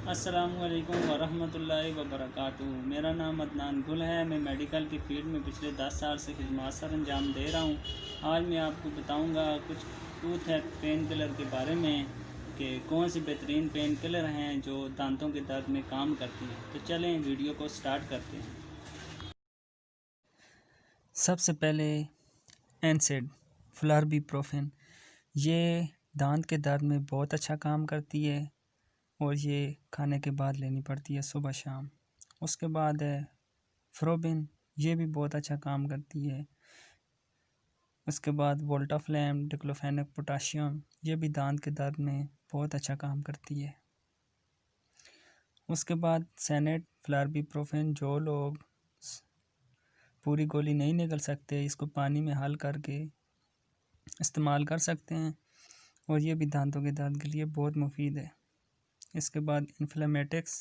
अस्सलामुअलैकुम वरहमतुल्लाहि वबरकातुहू। मेरा नाम अदनान गुल है। मैं मेडिकल की फील्ड में पिछले 10 साल से खिदमत सर अंजाम दे रहा हूँ। आज मैं आपको बताऊँगा कुछ टूथ पेन किलर के बारे में कि कौन सी बेहतरीन पेन किलर हैं जो दांतों के दर्द में काम करती हैं। तो चलें वीडियो को स्टार्ट करते हैं। सबसे पहले एनसेड फ्लर्बीप्रोफेन, ये दांत के दर्द में बहुत अच्छा काम करती है और ये खाने के बाद लेनी पड़ती है सुबह शाम। उसके बाद है फ्रोबिन, ये भी बहुत अच्छा काम करती है। उसके बाद वोल्टाफ्लेम, डिक्लोफेनेक पोटाशियम, ये भी दांत के दर्द में बहुत अच्छा काम करती है। उसके बाद सैनेट फ्लर्बीप्रोफेन, जो लोग पूरी गोली नहीं निकल सकते इसको पानी में हल करके इस्तेमाल कर सकते हैं और ये भी दांतों के दर्द के लिए बहुत मुफीद है। इसके बाद इन्फ्लेमेटिक्स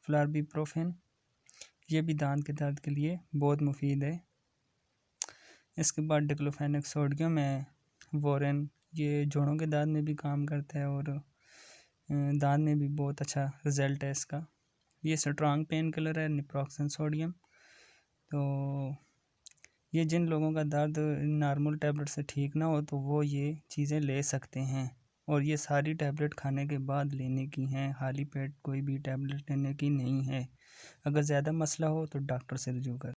फ्लर्बीप्रोफेन, ये भी दांत के दर्द के लिए बहुत मुफीद है। इसके बाद डिक्लोफेनेक सोडियम है वोरेन, ये जोड़ों के दर्द में भी काम करता है और दांत में भी बहुत अच्छा रिज़ल्ट है इसका। ये स्ट्रॉन्ग पेन किलर है नेप्रोक्सन सोडियम। तो ये जिन लोगों का दर्द नॉर्मल टैबलेट से ठीक ना हो तो वो ये चीज़ें ले सकते हैं और ये सारी टैबलेट खाने के बाद लेने की हैं, खाली पेट कोई भी टैबलेट लेने की नहीं है। अगर ज़्यादा मसला हो तो डॉक्टर से रजू करें।